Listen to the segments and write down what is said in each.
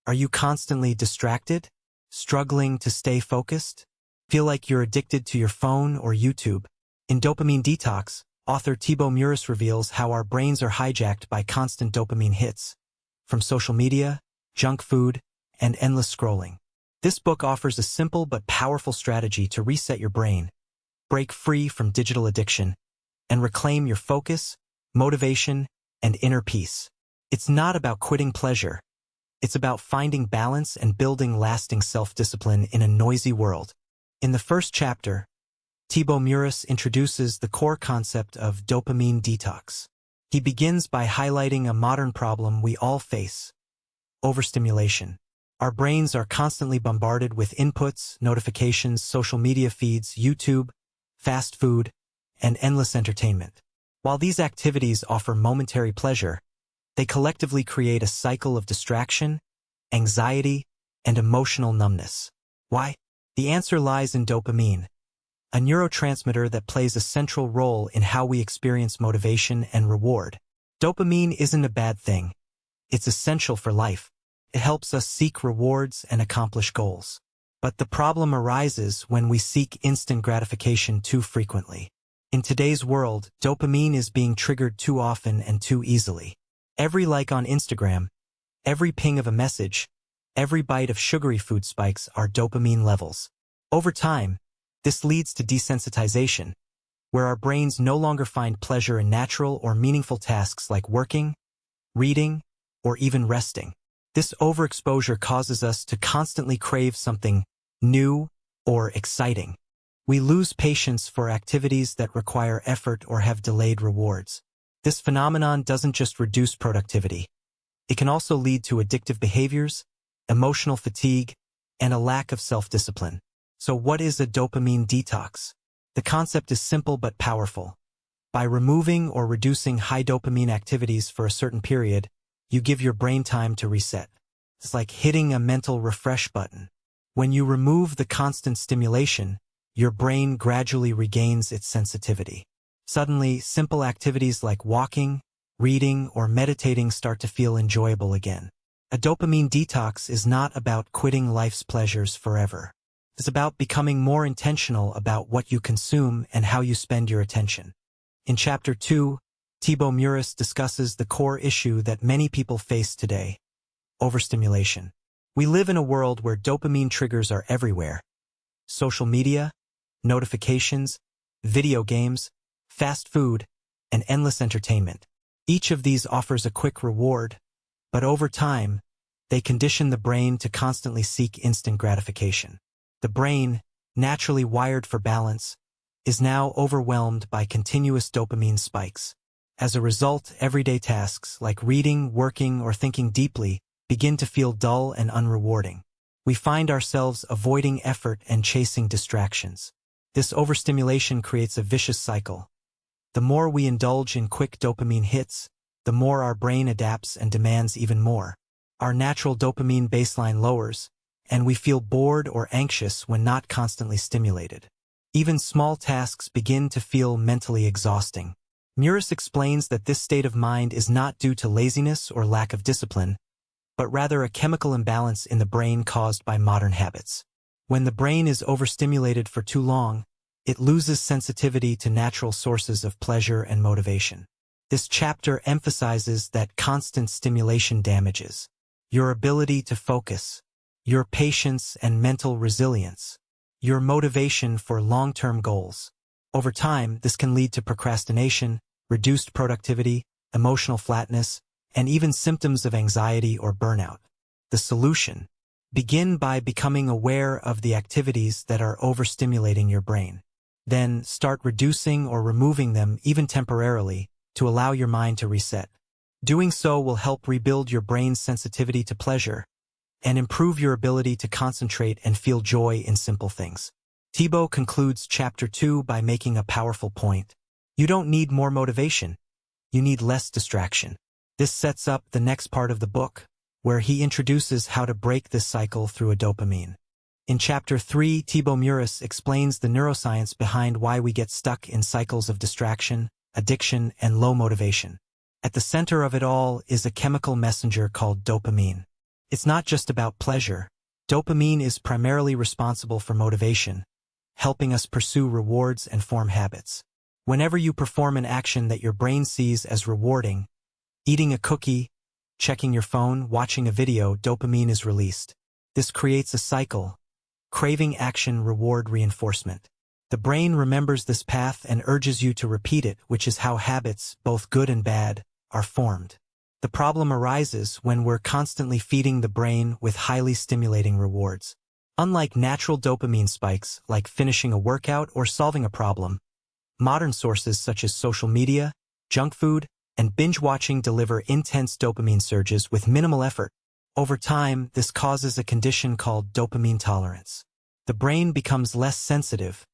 Are you constantly distracted? Struggling to stay focused? Feel like you're addicted to your phone or YouTube? In Dopamine Detox, author Thibaut Meurisse reveals how our brains are hijacked by constant dopamine hits, from social media, junk food, and endless scrolling. This book offers a simple but powerful strategy to reset your brain, break free from digital addiction, and reclaim your focus, motivation, and inner peace. It's not about quitting pleasure. It's about finding balance and building lasting self-discipline in a noisy world. In the first chapter, Thibaut Meurisse introduces the core concept of dopamine detox. He begins by highlighting a modern problem we all face: overstimulation. Our brains are constantly bombarded with inputs, notifications, social media feeds, YouTube, fast food, and endless entertainment. While these activities offer momentary pleasure, they collectively create a cycle of distraction, anxiety, and emotional numbness. Why? The answer lies in dopamine, a neurotransmitter that plays a central role in how we experience motivation and reward. Dopamine isn't a bad thing. It's essential for life. It helps us seek rewards and accomplish goals. But the problem arises when we seek instant gratification too frequently. In today's world, dopamine is being triggered too often and too easily. Every like on Instagram, every ping of a message, every bite of sugary food spikes our dopamine levels. Over time, this leads to desensitization, where our brains no longer find pleasure in natural or meaningful tasks like working, reading, or even resting. This overexposure causes us to constantly crave something new or exciting. We lose patience for activities that require effort or have delayed rewards. This phenomenon doesn't just reduce productivity. It can also lead to addictive behaviors, emotional fatigue, and a lack of self-discipline. So what is a dopamine detox? The concept is simple but powerful. By removing or reducing high dopamine activities for a certain period, you give your brain time to reset. It's like hitting a mental refresh button. When you remove the constant stimulation, your brain gradually regains its sensitivity. Suddenly, simple activities like walking, reading, or meditating start to feel enjoyable again. A dopamine detox is not about quitting life's pleasures forever. It's about becoming more intentional about what you consume and how you spend your attention. In Chapter 2, Thibaut Meurisse discusses the core issue that many people face today: overstimulation. We live in a world where dopamine triggers are everywhere. Social media, notifications, video games, fast food, and endless entertainment. Each of these offers a quick reward, but over time, they condition the brain to constantly seek instant gratification. The brain, naturally wired for balance, is now overwhelmed by continuous dopamine spikes. As a result, everyday tasks like reading, working, or thinking deeply begin to feel dull and unrewarding. We find ourselves avoiding effort and chasing distractions. This overstimulation creates a vicious cycle. The more we indulge in quick dopamine hits, the more our brain adapts and demands even more. Our natural dopamine baseline lowers, and we feel bored or anxious when not constantly stimulated. Even small tasks begin to feel mentally exhausting. Meurisse explains that this state of mind is not due to laziness or lack of discipline, but rather a chemical imbalance in the brain caused by modern habits. When the brain is overstimulated for too long, it loses sensitivity to natural sources of pleasure and motivation. This chapter emphasizes that constant stimulation damages your ability to focus, your patience and mental resilience, your motivation for long-term goals. Over time, this can lead to procrastination, reduced productivity, emotional flatness, and even symptoms of anxiety or burnout. The solution: begin by becoming aware of the activities that are overstimulating your brain. Then start reducing or removing them, even temporarily, to allow your mind to reset. Doing so will help rebuild your brain's sensitivity to pleasure and improve your ability to concentrate and feel joy in simple things. Thibaut concludes Chapter 2 by making a powerful point. You don't need more motivation. You need less distraction. This sets up the next part of the book, where he introduces how to break this cycle through a dopamine. In Chapter 3, Thibaut Meurisse explains the neuroscience behind why we get stuck in cycles of distraction, addiction, and low motivation. At the center of it all is a chemical messenger called dopamine. It's not just about pleasure. Dopamine is primarily responsible for motivation, helping us pursue rewards and form habits. Whenever you perform an action that your brain sees as rewarding, eating a cookie, checking your phone, watching a video, dopamine is released. This creates a cycle: craving, action, reward, reinforcement. The brain remembers this path and urges you to repeat it, which is how habits, both good and bad, are formed. The problem arises when we're constantly feeding the brain with highly stimulating rewards. Unlike natural dopamine spikes, like finishing a workout or solving a problem, modern sources such as social media, junk food, and binge-watching deliver intense dopamine surges with minimal effort. Over time, this causes a condition called dopamine tolerance. The brain becomes less sensitive,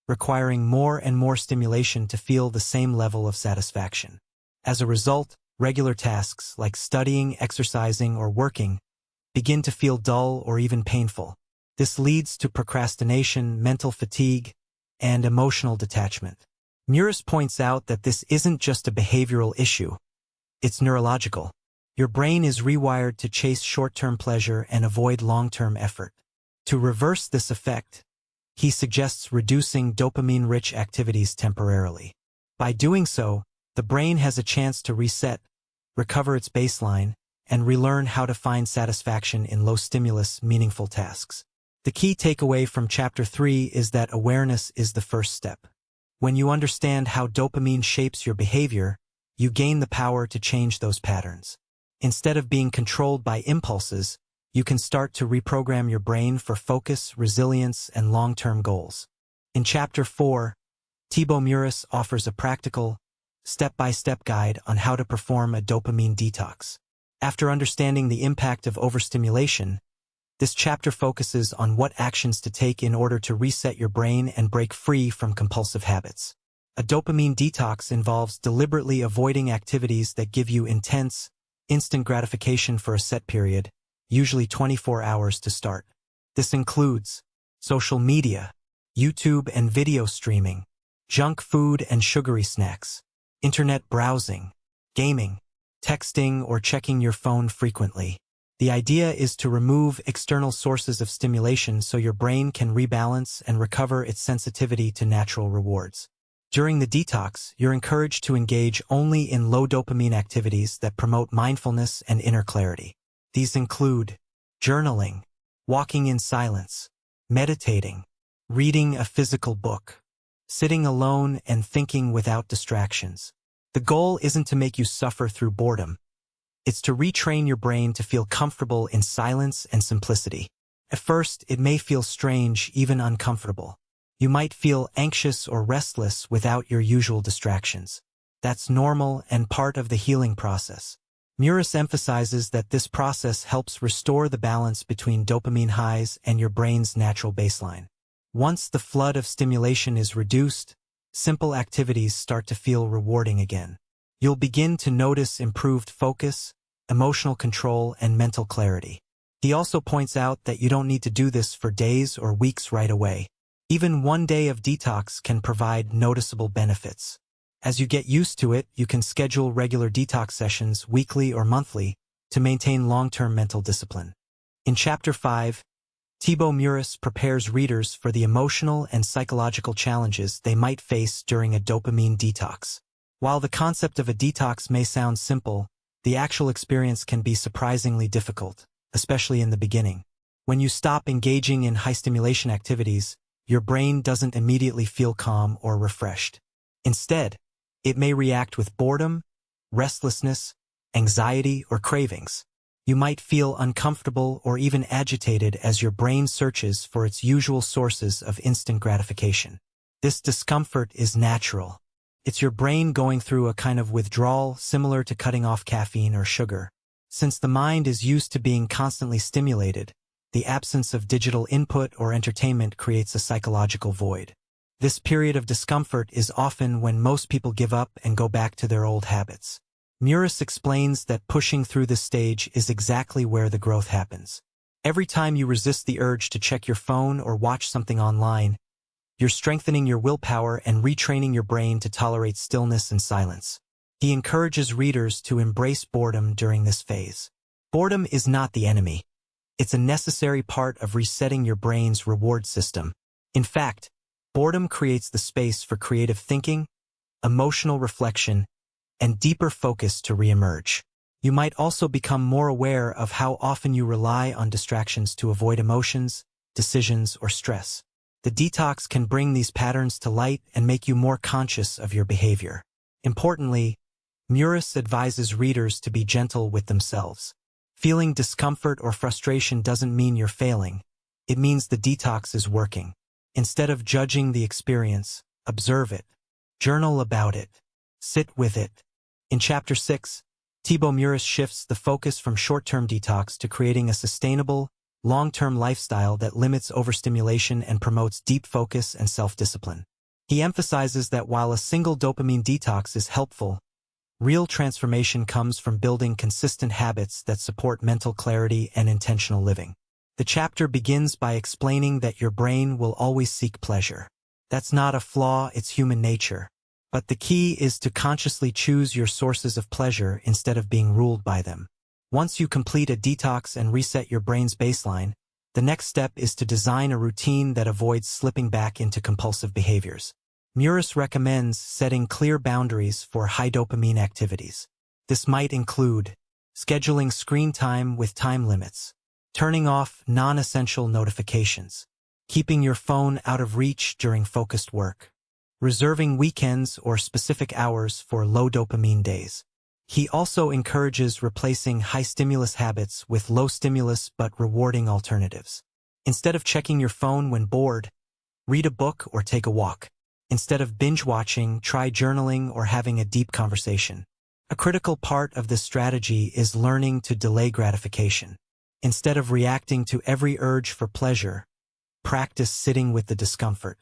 requiring more and more stimulation to feel the same level of satisfaction. As a result, regular tasks like studying, exercising, or working begin to feel dull or even painful. This leads to procrastination, mental fatigue, and emotional detachment. Meurisse points out that this isn't just a behavioral issue, it's neurological. Your brain is rewired to chase short-term pleasure and avoid long-term effort. To reverse this effect, he suggests reducing dopamine-rich activities temporarily. By doing so, the brain has a chance to reset, recover its baseline, and relearn how to find satisfaction in low-stimulus, meaningful tasks. The key takeaway from Chapter 3 is that awareness is the first step. When you understand how dopamine shapes your behavior, you gain the power to change those patterns. Instead of being controlled by impulses, you can start to reprogram your brain for focus, resilience, and long-term goals. In Chapter 4, Thibaut Meurisse offers a practical, step-by-step guide on how to perform a dopamine detox. After understanding the impact of overstimulation, this chapter focuses on what actions to take in order to reset your brain and break free from compulsive habits. A dopamine detox involves deliberately avoiding activities that give you intense, instant gratification for a set period, usually 24 hours to start. This includes social media, YouTube and video streaming, junk food and sugary snacks, internet browsing, gaming, texting, or checking your phone frequently. The idea is to remove external sources of stimulation so your brain can rebalance and recover its sensitivity to natural rewards. During the detox, you're encouraged to engage only in low dopamine activities that promote mindfulness and inner clarity. These include journaling, walking in silence, meditating, reading a physical book, sitting alone and thinking without distractions. The goal isn't to make you suffer through boredom. It's to retrain your brain to feel comfortable in silence and simplicity. At first, it may feel strange, even uncomfortable. You might feel anxious or restless without your usual distractions. That's normal and part of the healing process. Meurisse emphasizes that this process helps restore the balance between dopamine highs and your brain's natural baseline. Once the flood of stimulation is reduced, simple activities start to feel rewarding again. You'll begin to notice improved focus, emotional control, and mental clarity. He also points out that you don't need to do this for days or weeks right away. Even one day of detox can provide noticeable benefits. As you get used to it, you can schedule regular detox sessions weekly or monthly to maintain long-term mental discipline. In Chapter 5, Thibaut Meurisse prepares readers for the emotional and psychological challenges they might face during a dopamine detox. While the concept of a detox may sound simple, the actual experience can be surprisingly difficult, especially in the beginning. When you stop engaging in high-stimulation activities, your brain doesn't immediately feel calm or refreshed. Instead, it may react with boredom, restlessness, anxiety, or cravings. You might feel uncomfortable or even agitated as your brain searches for its usual sources of instant gratification. This discomfort is natural. It's your brain going through a kind of withdrawal similar to cutting off caffeine or sugar. Since the mind is used to being constantly stimulated, the absence of digital input or entertainment creates a psychological void. This period of discomfort is often when most people give up and go back to their old habits. Meurisse explains that pushing through this stage is exactly where the growth happens. Every time you resist the urge to check your phone or watch something online, you're strengthening your willpower and retraining your brain to tolerate stillness and silence. He encourages readers to embrace boredom during this phase. Boredom is not the enemy. It's a necessary part of resetting your brain's reward system. In fact, boredom creates the space for creative thinking, emotional reflection, and deeper focus to reemerge. You might also become more aware of how often you rely on distractions to avoid emotions, decisions, or stress. The detox can bring these patterns to light and make you more conscious of your behavior. Importantly, Meurisse advises readers to be gentle with themselves. Feeling discomfort or frustration doesn't mean you're failing. It means the detox is working. Instead of judging the experience, observe it. Journal about it. Sit with it. In Chapter 6, Thibaut Meurisse shifts the focus from short-term detox to creating a sustainable, long-term lifestyle that limits overstimulation and promotes deep focus and self-discipline. He emphasizes that while a single dopamine detox is helpful, real transformation comes from building consistent habits that support mental clarity and intentional living. The chapter begins by explaining that your brain will always seek pleasure. That's not a flaw, it's human nature. But the key is to consciously choose your sources of pleasure instead of being ruled by them. Once you complete a detox and reset your brain's baseline, the next step is to design a routine that avoids slipping back into compulsive behaviors. Meurisse recommends setting clear boundaries for high dopamine activities. This might include scheduling screen time with time limits, turning off non-essential notifications, keeping your phone out of reach during focused work, reserving weekends or specific hours for low dopamine days. He also encourages replacing high-stimulus habits with low-stimulus but rewarding alternatives. Instead of checking your phone when bored, read a book or take a walk. Instead of binge-watching, try journaling or having a deep conversation. A critical part of this strategy is learning to delay gratification. Instead of reacting to every urge for pleasure, practice sitting with the discomfort.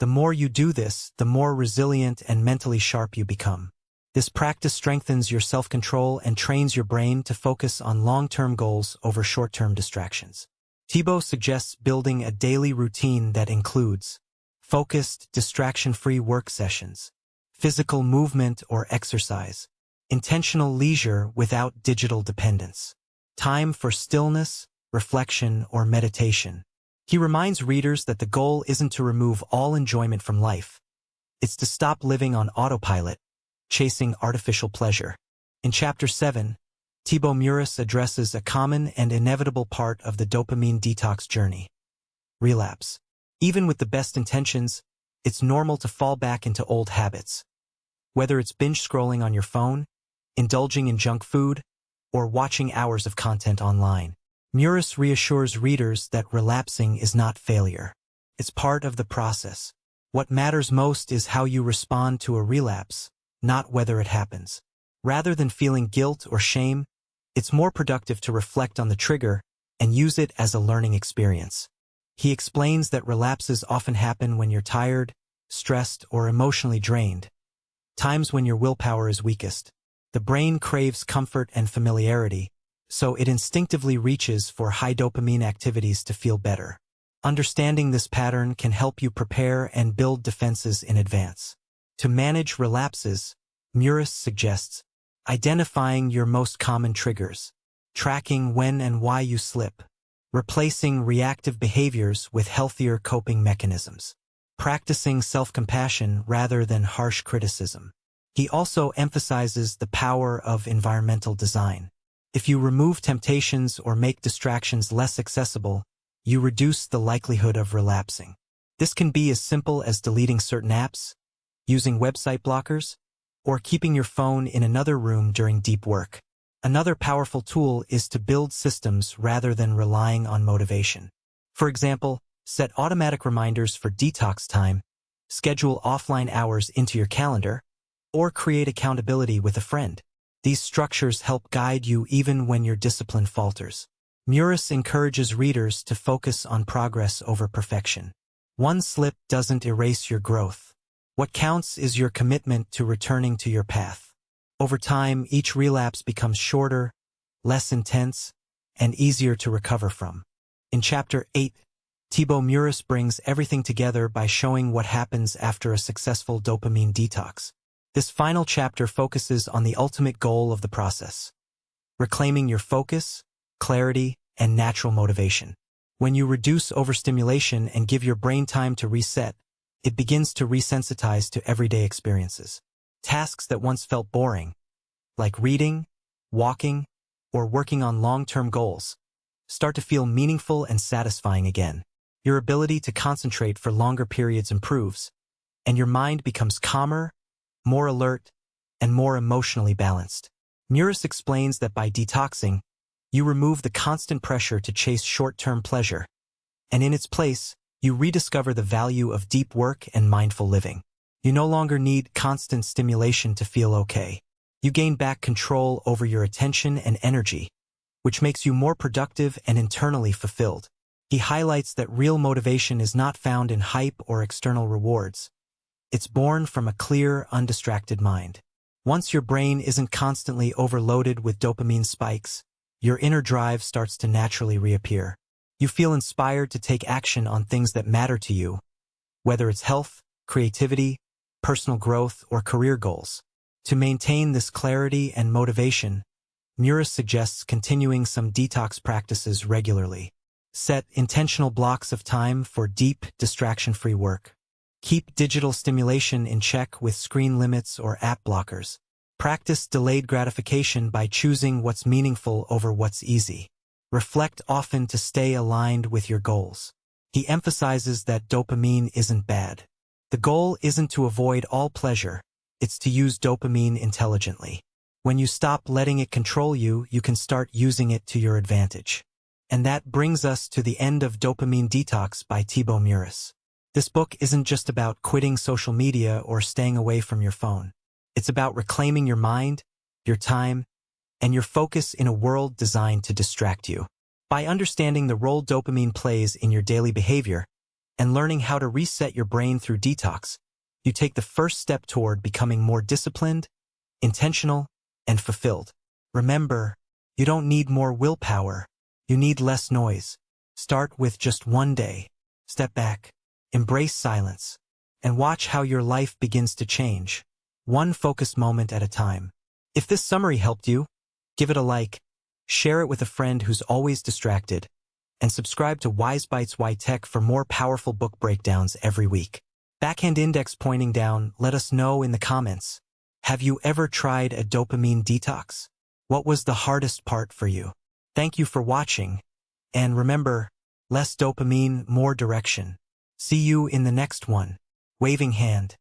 The more you do this, the more resilient and mentally sharp you become. This practice strengthens your self-control and trains your brain to focus on long-term goals over short-term distractions. Thibaut suggests building a daily routine that includes focused, distraction-free work sessions, physical movement or exercise, intentional leisure without digital dependence, time for stillness, reflection, or meditation. He reminds readers that the goal isn't to remove all enjoyment from life. It's to stop living on autopilot, chasing artificial pleasure. In Chapter 7, Thibaut Meurisse addresses a common and inevitable part of the dopamine detox journey: relapse. Even with the best intentions, it's normal to fall back into old habits. Whether it's binge scrolling on your phone, indulging in junk food, or watching hours of content online, Meurisse reassures readers that relapsing is not failure. It's part of the process. What matters most is how you respond to a relapse, not whether it happens. Rather than feeling guilt or shame, it's more productive to reflect on the trigger and use it as a learning experience. He explains that relapses often happen when you're tired, stressed, or emotionally drained, times when your willpower is weakest. The brain craves comfort and familiarity, so it instinctively reaches for high dopamine activities to feel better. Understanding this pattern can help you prepare and build defenses in advance. To manage relapses, Meurisse suggests identifying your most common triggers, tracking when and why you slip, replacing reactive behaviors with healthier coping mechanisms, practicing self-compassion rather than harsh criticism. He also emphasizes the power of environmental design. If you remove temptations or make distractions less accessible, you reduce the likelihood of relapsing. This can be as simple as deleting certain apps, using website blockers, or keeping your phone in another room during deep work. Another powerful tool is to build systems rather than relying on motivation. For example, set automatic reminders for detox time, schedule offline hours into your calendar, or create accountability with a friend. These structures help guide you even when your discipline falters. Meurisse encourages readers to focus on progress over perfection. One slip doesn't erase your growth. What counts is your commitment to returning to your path. Over time, each relapse becomes shorter, less intense, and easier to recover from. In Chapter 8, Thibaut Meurisse brings everything together by showing what happens after a successful dopamine detox. This final chapter focuses on the ultimate goal of the process: reclaiming your focus, clarity, and natural motivation. When you reduce overstimulation and give your brain time to reset, it begins to resensitize to everyday experiences. Tasks that once felt boring, like reading, walking, or working on long-term goals, start to feel meaningful and satisfying again. Your ability to concentrate for longer periods improves, and your mind becomes calmer, more alert, and more emotionally balanced. Meurisse explains that by detoxing, you remove the constant pressure to chase short-term pleasure, and in its place, you rediscover the value of deep work and mindful living. You no longer need constant stimulation to feel okay. You gain back control over your attention and energy, which makes you more productive and internally fulfilled. He highlights that real motivation is not found in hype or external rewards. It's born from a clear, undistracted mind. Once your brain isn't constantly overloaded with dopamine spikes, your inner drive starts to naturally reappear. You feel inspired to take action on things that matter to you, whether it's health, creativity, personal growth, or career goals. To maintain this clarity and motivation, Meurisse suggests continuing some detox practices regularly. Set intentional blocks of time for deep, distraction-free work. Keep digital stimulation in check with screen limits or app blockers. Practice delayed gratification by choosing what's meaningful over what's easy. Reflect often to stay aligned with your goals. He emphasizes that dopamine isn't bad. The goal isn't to avoid all pleasure, it's to use dopamine intelligently. When you stop letting it control you, you can start using it to your advantage. And that brings us to the end of Dopamine Detox by Thibaut Meurisse. This book isn't just about quitting social media or staying away from your phone. It's about reclaiming your mind, your time, and your focus in a world designed to distract you. By understanding the role dopamine plays in your daily behavior and learning how to reset your brain through detox, you take the first step toward becoming more disciplined, intentional, and fulfilled. Remember, you don't need more willpower. You need less noise. Start with just one day. Step back, embrace silence, and watch how your life begins to change, one focused moment at a time. If this summary helped you, give it a like, share it with a friend who's always distracted, and subscribe to Wise Bites Why Tech for more powerful book breakdowns every week. Backhand index pointing down, let us know in the comments. Have you ever tried a dopamine detox? What was the hardest part for you? Thank you for watching, and remember, less dopamine, more direction. See you in the next one. Waving hand.